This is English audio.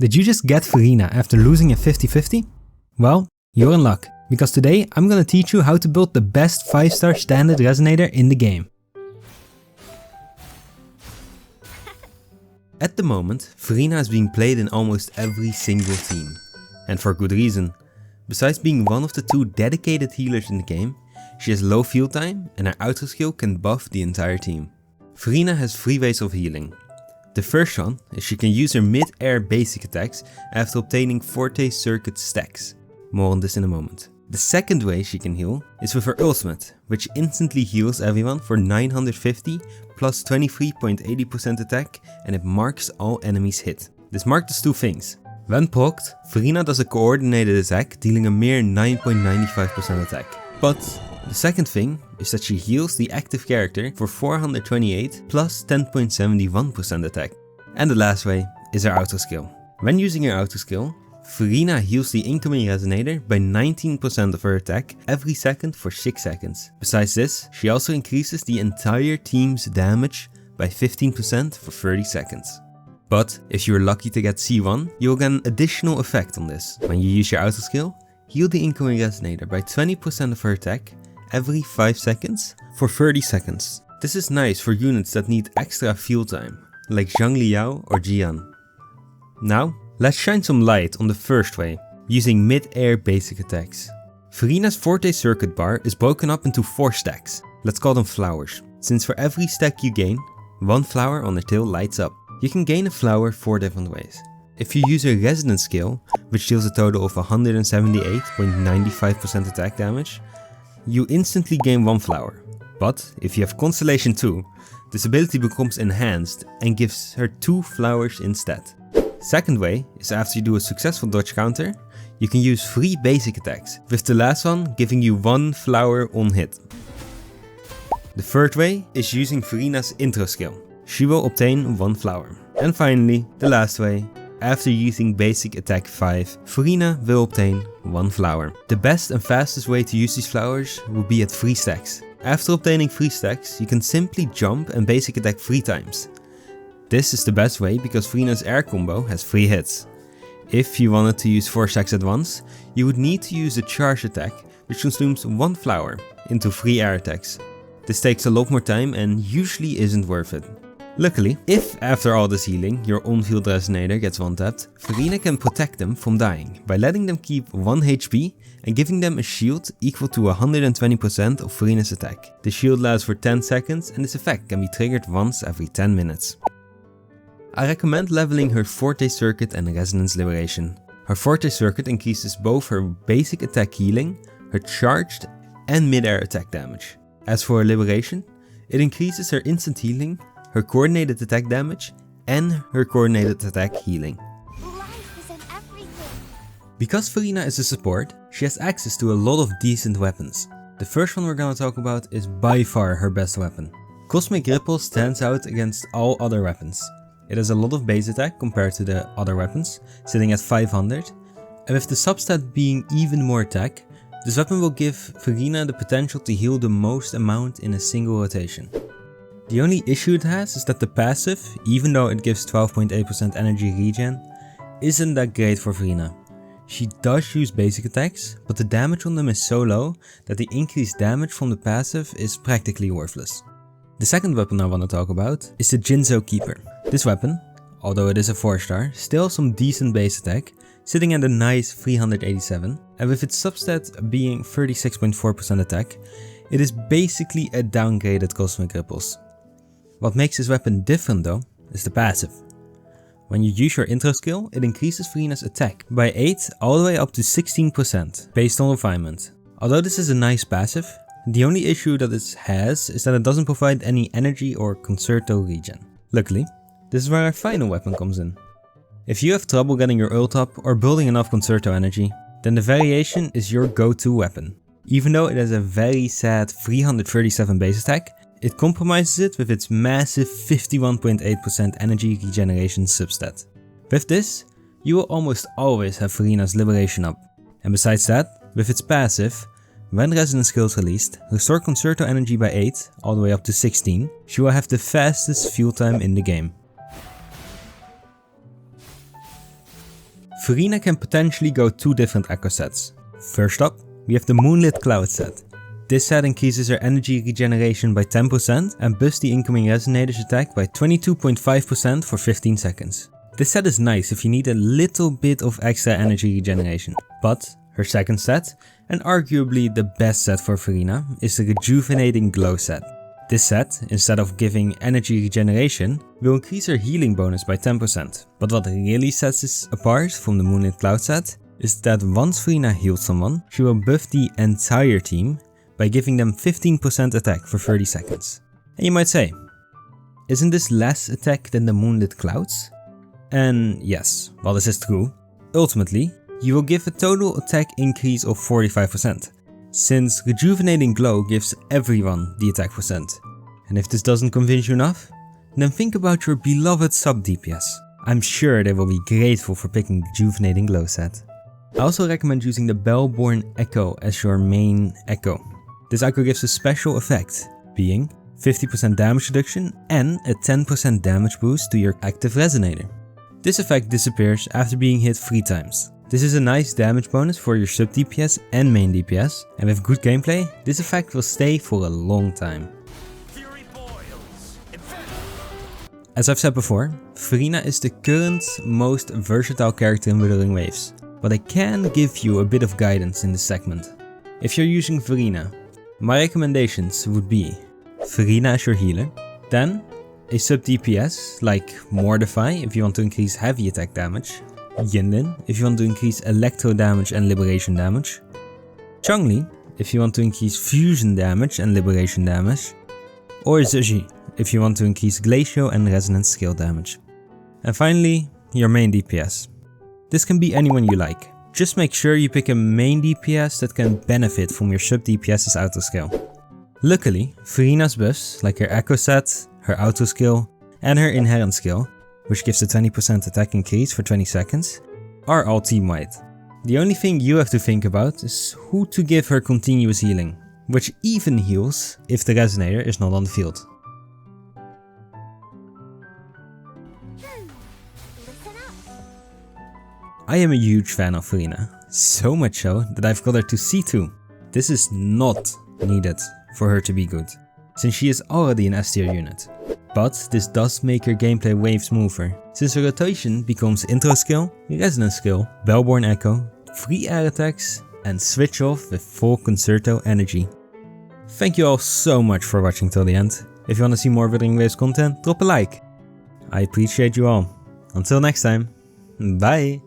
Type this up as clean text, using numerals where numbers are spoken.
Did you just get Verina after losing a 50-50? Well, you're in luck, because today I'm gonna teach you how to build the best 5-star standard resonator in the game. At the moment, Verina is being played in almost every single team. And for good reason. Besides being one of the 2 dedicated healers in the game, she has low field time and her auto skill can buff the entire team. Verina has 3 ways of healing. The first one is she can use her mid-air basic attacks after obtaining Forte Circuit stacks. More on this in a moment. The second way she can heal is with her ultimate, which instantly heals everyone for 950 plus 23.80% attack, and it marks all enemies hit. This mark does 2 things. When procced, Verina does a coordinated attack dealing a mere 9.95% attack. But the second thing is that she heals the active character for 428 plus 10.71% attack. And the last way is her auto skill. When using her auto skill, Verina heals the incoming resonator by 19% of her attack every second for 6 seconds. Besides this, she also increases the entire team's damage by 15% for 30 seconds. But if you're lucky to get C1, you'll get an additional effect on this. When you use your auto skill, heal the incoming resonator by 20% of her attack every 5 seconds for 30 seconds. This is nice for units that need extra field time, like Zhang Liao or Jian. Now, let's shine some light on the first way, using mid-air basic attacks. Verina's Forte Circuit bar is broken up into 4 stacks. Let's call them flowers, since for every stack you gain, 1 flower on her tail lights up. You can gain a flower 4 different ways. If you use her resonance skill, which deals a total of 178.95% attack damage, you instantly gain 1 flower. But if you have Constellation 2, this ability becomes enhanced and gives her 2 flowers instead. Second way is after you do a successful dodge counter, you can use 3 basic attacks, with the last one giving you 1 flower on hit. The third way is using Verina's intro skill. She will obtain 1 flower. And finally, the last way, after using basic attack 5, Verina will obtain 1 flower. The best and fastest way to use these flowers will be at 3 stacks. After obtaining 3 stacks, you can simply jump and basic attack 3 times. This is the best way because Verina's air combo has 3 hits. If you wanted to use 4 stacks at once, you would need to use a charge attack, which consumes 1 flower into 3 air attacks. This takes a lot more time and usually isn't worth it. Luckily, if after all this healing your on-field resonator gets one-tapped, Verina can protect them from dying by letting them keep 1 HP and giving them a shield equal to 120% of Verina's attack. The shield lasts for 10 seconds and this effect can be triggered once every 10 minutes. I recommend leveling her Forte Circuit and Resonance Liberation. Her Forte Circuit increases both her basic attack healing, her charged and mid-air attack damage. As for her Liberation, it increases her instant healing, her coordinated attack damage and her coordinated attack healing. Because Verina is a support, she has access to a lot of decent weapons. The first one we're gonna talk about is by far her best weapon. Cosmic Ripple stands out against all other weapons. It has a lot of base attack compared to the other weapons, sitting at 500, and with the substat being even more attack, this weapon will give Verina the potential to heal the most amount in a single rotation. The only issue it has is that the passive, even though it gives 12.8% energy regen, isn't that great for Verina. She does use basic attacks, but the damage on them is so low that the increased damage from the passive is practically worthless. The second weapon I want to talk about is the Jinzo Keeper. This weapon, although it is a 4-star, still has some decent base attack, sitting at a nice 387, and with its substat being 36.4% attack, it is basically a downgraded Cosmic Ripples. What makes this weapon different though, is the passive. When you use your intro skill, it increases Verina's attack by 8 all the way up to 16% based on refinement. Although this is a nice passive, the only issue that it has is that it doesn't provide any energy or concerto regen. Luckily, this is where our final weapon comes in. If you have trouble getting your ult up or building enough concerto energy, then the variation is your go-to weapon. Even though it has a very sad 337 base attack, it compromises it with its massive 51.8% energy regeneration substat. With this, you will almost always have Verina's Liberation up. And besides that, with its passive, when Resonance skill is released, restore Concerto energy by 8 all the way up to 16, she will have the fastest fuel time in the game. Verina can potentially go 2 different echo sets. First up, we have the Moonlit Cloud set. This set increases her energy regeneration by 10% and buffs the incoming Resonator's attack by 22.5% for 15 seconds. This set is nice if you need a little bit of extra energy regeneration. But her second set, and arguably the best set for Verina, is the Rejuvenating Glow set. This set, instead of giving energy regeneration, will increase her healing bonus by 10%. But what really sets this apart from the Moonlit Cloud set is that once Verina heals someone, she will buff the entire team by giving them 15% attack for 30 seconds. And you might say, isn't this less attack than the Moonlit Clouds? And yes, while this is true, ultimately, you will give a total attack increase of 45%, since Rejuvenating Glow gives everyone the attack percent. And if this doesn't convince you enough, then think about your beloved sub DPS. I'm sure they will be grateful for picking the Rejuvenating Glow set. I also recommend using the Bellborn Echo as your main echo. This echo gives a special effect, being 50% damage reduction and a 10% damage boost to your active resonator. This effect disappears after being hit 3 times. This is a nice damage bonus for your sub DPS and main DPS, and with good gameplay, this effect will stay for a long time. As I've said before, Verina is the current most versatile character in Wuthering Waves, but I can give you a bit of guidance in this segment. If you're using Verina, my recommendations would be Verina as your healer, then a sub DPS like Mortify if you want to increase heavy attack damage, Yinlin if you want to increase electro damage and liberation damage, Changli if you want to increase fusion damage and liberation damage, or Zheji if you want to increase glacial and resonance skill damage. And finally, your main DPS. This can be anyone you like. Just make sure you pick a main DPS that can benefit from your sub DPS's auto skill. Luckily, Verina's buffs like her Echo set, her auto skill, and her inherent skill, which gives a 20% attack increase for 20 seconds, are all team-wide. The only thing you have to think about is who to give her continuous healing, which even heals if the Resonator is not on the field. I am a huge fan of Verina, so much so that I've got her to C2. This is not needed for her to be good, since she is already an S tier unit. But this does make her gameplay way smoother, since her rotation becomes intro skill, resonance skill, Bellborn Echo, free air attacks, and switch off with full concerto energy. Thank you all so much for watching till the end. If you want to see more Wuthering Waves content, drop a like. I appreciate you all. Until next time, bye!